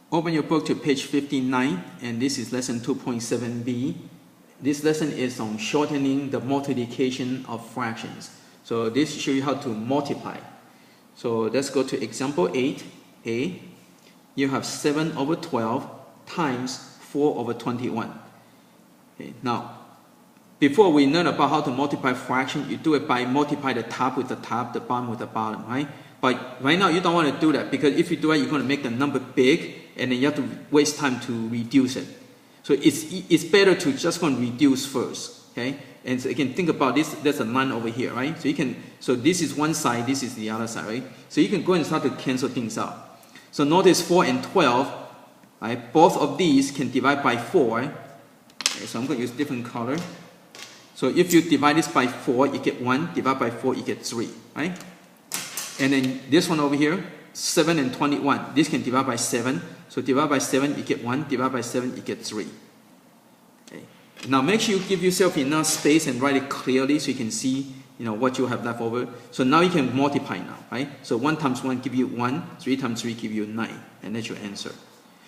Open your book to page 59, and this is lesson 2.7b. This lesson is on shortening the multiplication of fractions. So this shows you how to multiply. So let's go to example 8a. You have 7 over 12 times 4 over 21. Okay. Now, before we learn about how to multiply fraction, you do it by multiply the top with the top, the bottom with the bottom, right? But right now you don't want to do that, because if you do that, you're going to make the number big, and then you have to waste time to reduce it. So it's better to just go and reduce first, okay? And so again, think about this. There's a line over here, right? So this is one side, this is the other side, right? So you can go and start to cancel things out. So notice 4 and 12, right? Both of these can divide by 4. Right? Okay, so I'm going to use different color. So if you divide this by 4, you get 1. Divide by 4, you get 3, right? And then this one over here, 7 and 21. This can divide by 7. So divide by 7, you get 1. Divide by 7, you get 3. Okay. Now make sure you give yourself enough space and write it clearly so you can see what you have left over. So now you can multiply now, right? So 1 times 1 give you 1. 3 times 3 give you 9. And that's your answer.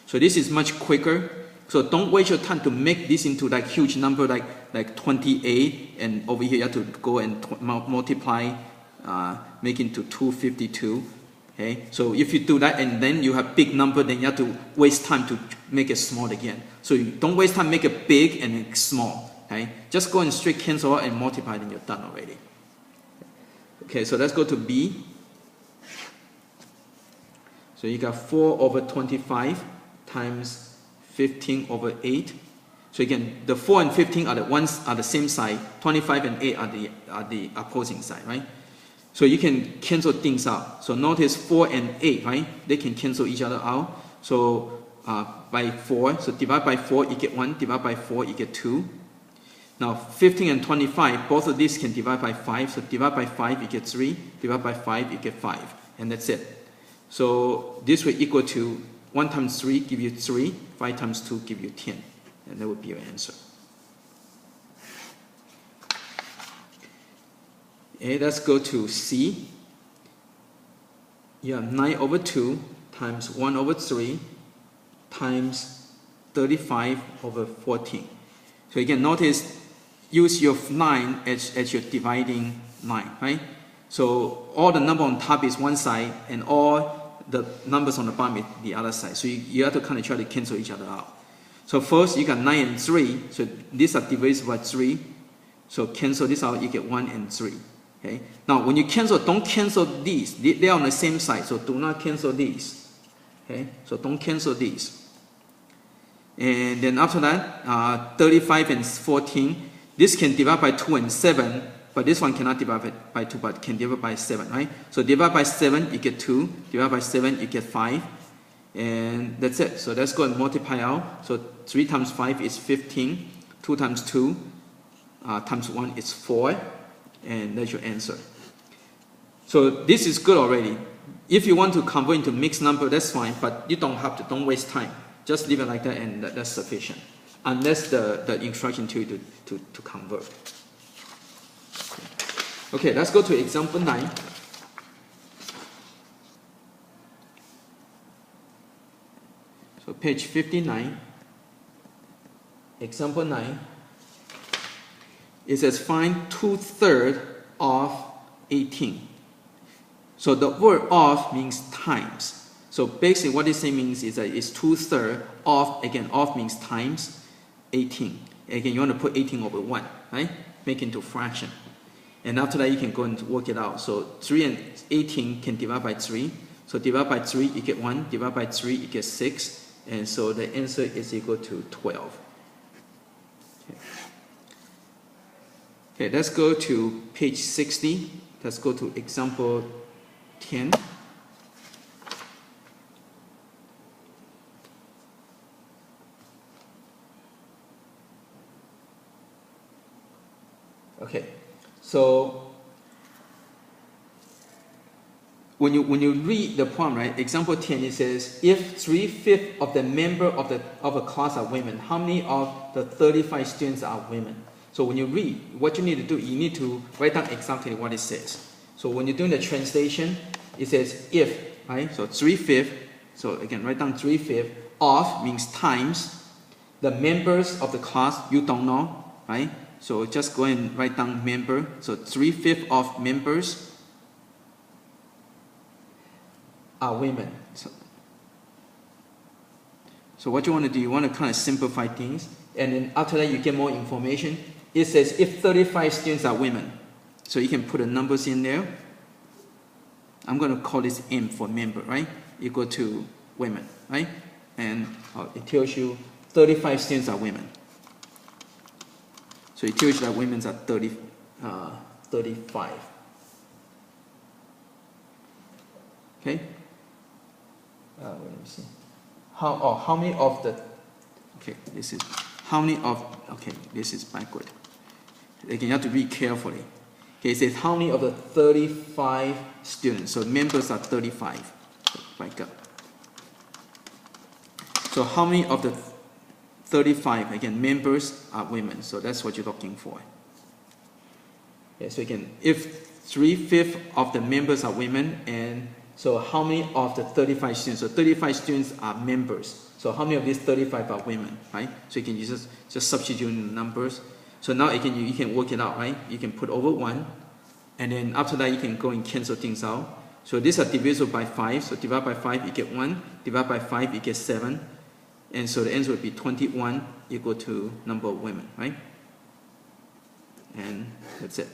So this is much quicker. So don't waste your time to make this into like huge number like 28. And over here you have to go and multiply, make into 252. Okay, so if you do that and then you have big number, then you have to waste time to make it small again. So you don't waste time, make it big and then small. Okay, just go and straight cancel out and multiply, then you're done already. Okay, so let's go to B. So you got 4 over 25 times 15 over 8. So again, the 4 and 15 are the same side. 25 and 8 are the opposing side, right? So you can cancel things out. So notice 4 and 8, right? They can cancel each other out. So by 4, so divide by 4, you get 1. Divide by 4, you get 2. Now 15 and 25, both of these can divide by 5. So divide by 5, you get 3. Divide by 5, you get 5. And that's it. So this will equal to 1 times 3 give you 3. 5 times 2 give you 10. And that would be your answer. Okay, let's go to C. You have 9 over 2 times 1 over 3 times 35 over 14. So again, notice, use your 9 as your dividing line, right? So all the number on top is one side, and all the numbers on the bottom is the other side. So you have to kind of try to cancel each other out. So first, you got 9 and 3. So these are divisible by 3. So cancel this out, you get 1 and 3. Okay. Now, when you cancel, don't cancel these. They are on the same side, so do not cancel these. Okay. So don't cancel these. And then after that, 35 and 14. This can divide by 2 and 7, but this one cannot divide by 2, but can divide by 7, right? So divide by 7, you get 2. Divide by 7, you get 5. And that's it. So let's go and multiply out. So 3 times 5 is 15. 2 times 2 times 1 is 4. And that's your answer. So this is good already. If you want to convert into mixed number, that's fine, but you don't have to. Don't waste time. Just leave it like that, and that's sufficient. Unless the instruction tells you to convert. Okay, let's go to example 9. So page 59. Example 9. It says find 2/3 of 18. So the word of means times. So basically what this means is that it's 2/3 of, again, of means times 18. Again, you want to put 18 over 1, right? Make it into fraction. And after that, you can go and work it out. So 3 and 18 can divide by 3. So divide by 3, you get 1. Divide by 3, you get 6. And so the answer is equal to 12. Okay. Okay, let's go to page 60. Let's go to example 10. Okay, so when you read the poem, right, example 10, it says, if 3/5 of the member of a class are women, how many of the 35 students are women? So when you read, what you need to do, you need to write down exactly what it says. So when you're doing the translation, it says if, right? So 3/5 So again, write down 3/5 of means times the members of the class you don't know, right? So just go and write down member. So 3/5 of members are women. So what you want to do, you want to kind of simplify things, and then after that you get more information. It says if 35 students are women, so you can put the numbers in there. I'm going to call this M for member, right? Equal to women, right? And it tells you 35 students are women. So it tells you that women are 35. Okay? Let me see. How many of the, okay, this is, how many of, okay, this is backward. Again, you have to read carefully. Okay, it says how many of the 35 students, so members are 35. So back up. So how many of the 35, again, members are women, so that's what you're looking for. Okay, so again, if 3/5 of the members are women, and so how many of the 35 students, so 35 students are members, so how many of these 35 are women, right? So you can just substitute in the numbers. So now again, you can work it out, right? You can put over 1, and then after that you can go and cancel things out. So these are divisible by 5, so divide by 5 you get 1, divide by 5 you get 7, and so the answer would be 21 equal to number of women, right? And that's it.